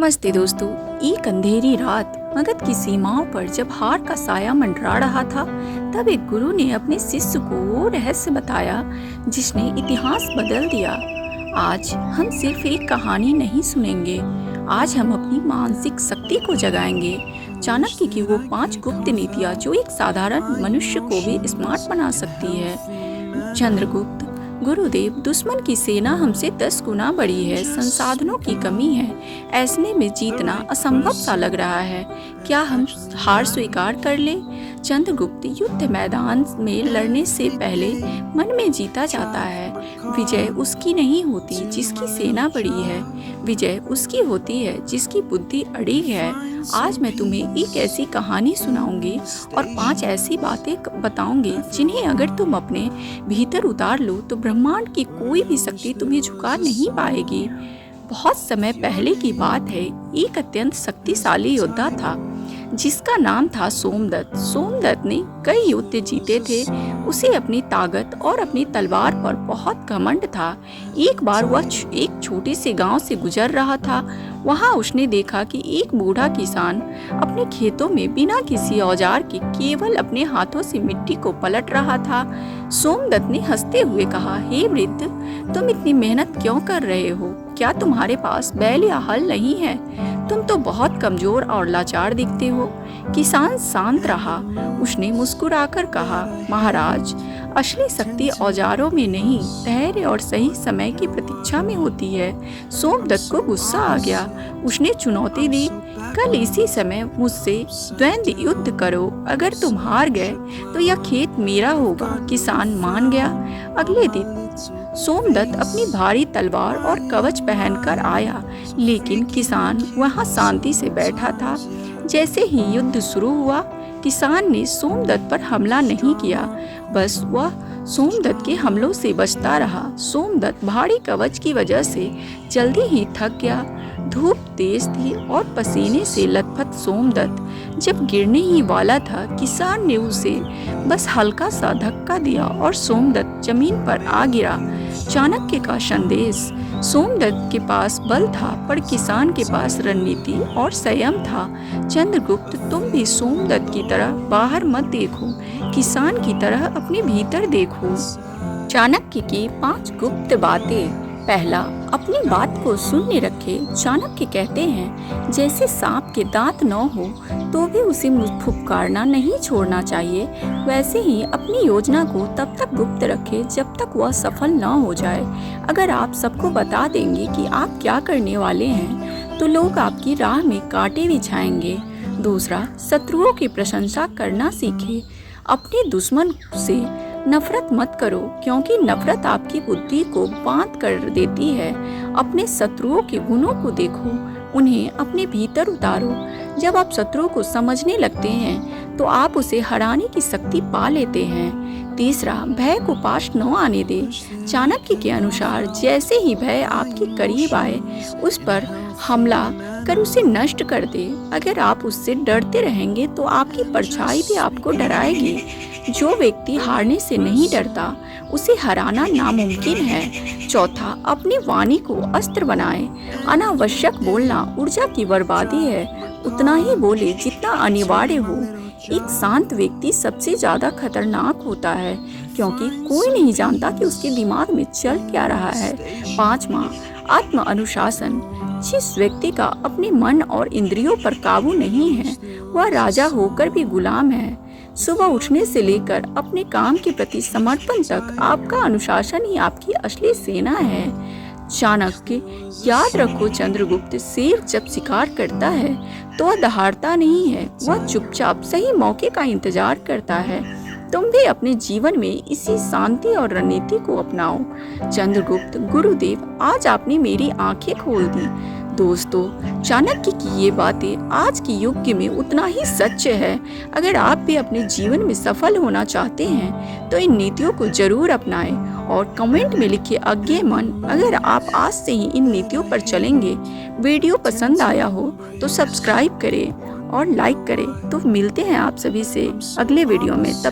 नमस्ते दोस्तों। एक अंधेरी रात मगध की सीमाओं पर जब हार का साया मंडरा रहा था, तब एक गुरु ने अपने शिष्य को वो रहस्य बताया जिसने इतिहास बदल दिया। आज हम सिर्फ एक कहानी नहीं सुनेंगे, आज हम अपनी मानसिक शक्ति को जगाएंगे। चाणक्य की वो 5 गुप्त नीतियाँ जो एक साधारण मनुष्य को भी स्मार्ट बना सकती है। चंद्रगुप्त: गुरुदेव, दुश्मन की सेना हमसे 10 गुना बड़ी है, संसाधनों की कमी है, ऐसने में जीतना असंभव सा लग रहा है, क्या हम हार स्वीकार कर लें? चंद्रगुप्त: युद्ध मैदान में लड़ने से पहले मन में जीता जाता है। विजय उसकी नहीं होती जिसकी सेना बड़ी है, विजय उसकी होती है जिसकी बुद्धि अड़िग है। आज मैं तुम्हें एक ऐसी कहानी सुनाऊंगी और 5 ऐसी बातें बताऊंगी जिन्हें अगर तुम अपने भीतर उतार लो तो ब्रह्मांड की कोई भी शक्ति तुम्हें झुका नहीं पाएगी। बहुत समय पहले की बात है, एक अत्यंत शक्तिशाली योद्धा था जिसका नाम था सोमदत्त। सोमदत्त ने कई युद्ध जीते थे, उसे अपनी ताकत और अपनी तलवार पर बहुत घमंड था। एक बार वह एक छोटे से गांव से गुजर रहा था। वहां उसने देखा कि एक बूढ़ा किसान अपने खेतों में बिना किसी औजार के केवल अपने हाथों से मिट्टी को पलट रहा था। सोमदत्त ने हंसते हुए कहा, हे वृद्ध, तुम इतनी मेहनत क्यों कर रहे हो? क्या तुम्हारे पास बैल या हल नहीं है? तुम तो बहुत कमजोर और लाचार दिखते हो। किसान शांत रहा। उसने मुस्कुराकर कहा, महाराज, असली शक्ति औजारों में नहीं, धैर्य और सही समय की प्रतीक्षा में होती है। सोमदत्त को गुस्सा आ गया। उसने चुनौती दी, कल इसी समय मुझसे द्वंद्व युद्ध करो, अगर तुम हार गए तो यह खेत मेरा होगा। किसान मान गया। अगले दिन सोमदत्त अपनी भारी तलवार और कवच पहनकर आया, लेकिन किसान वहां शांति से बैठा था। जैसे ही युद्ध शुरू हुआ, किसान ने सोमदत्त पर हमला नहीं किया, बस वह सोमदत्त के हमलों से बचता रहा। सोमदत्त भारी कवच की वजह से जल्दी ही थक गया। धूप तेज थी और पसीने से लथपथ सोमदत्त जब गिरने ही वाला था, किसान ने उसे बस हल्का सा धक्का दिया और सोमदत्त जमीन पर आ गिरा। चाणक्य का संदेश: सोमदत्त के पास बल था पर किसान के पास रणनीति और संयम था। चंद्रगुप्त, तुम भी सोमदत्त की तरह बाहर मत देखो, किसान की तरह अपने भीतर देखो। चाणक्य की 5 गुप्त बातें। पहला, अपनी बात को शून्य रखे। चाणक्य कहते हैं, जैसे सांप के दांत न हो तो भी उसे फुफकारना नहीं छोड़ना चाहिए, वैसे ही अपनी योजना को तब तक गुप्त रखे जब तक वह सफल न हो जाए। अगर आप सबको बता देंगे कि आप क्या करने वाले हैं तो लोग आपकी राह में कांटे बिछाएंगे। दूसरा, शत्रुओं की प्रशंसा करना सीखें। अपने दुश्मन से नफरत मत करो, क्योंकि नफरत आपकी बुद्धि को बांध कर देती है। अपने शत्रुओं के गुणों को देखो, उन्हें अपने भीतर उतारो। जब आप शत्रु को समझने लगते हैं तो आप उसे हराने की शक्ति पा लेते हैं। तीसरा, भय को पास न आने दे। चाणक्य के अनुसार जैसे ही भय आपके करीब आए, उस पर हमला कर उसे नष्ट कर दे। अगर आप उससे डरते रहेंगे तो आपकी परछाई भी आपको डराएगी। जो व्यक्ति हारने से नहीं डरता, उसे हराना नामुमकिन है। चौथा, अपनी वाणी को अस्त्र बनाएं। अनावश्यक बोलना ऊर्जा की बर्बादी है। उतना ही बोले जितना अनिवार्य हो। एक शांत व्यक्ति सबसे ज्यादा खतरनाक होता है, क्योंकि कोई नहीं जानता कि उसके दिमाग में चल क्या रहा है। 5वां, आत्म अनुशासन। जिस व्यक्ति का अपने मन और इंद्रियों पर काबू नहीं है, वह राजा होकर भी गुलाम है। सुबह उठने से लेकर अपने काम के प्रति समर्पण तक आपका अनुशासन ही आपकी असली सेना है। चाणक्य: याद रखो चंद्रगुप्त, शेर जब शिकार करता है तो वह दहाड़ता नहीं है, वह चुपचाप सही मौके का इंतजार करता है। तुम भी अपने जीवन में इसी शांति और रणनीति को अपनाओ। चंद्रगुप्त: गुरुदेव, आज आपने मेरी आंखें खोल दी। दोस्तों, चाणक्य की ये बातें आज के युग में उतना ही सच है। अगर आप भी अपने जीवन में सफल होना चाहते हैं तो इन नीतियों को जरूर अपनाएं और कमेंट में लिखिए अज्ञे मन। अगर आप आज से ही इन नीतियों पर चलेंगे। वीडियो पसंद आया हो तो सब्सक्राइब करें और लाइक करें। तो मिलते हैं आप सभी से अगले वीडियो में। तब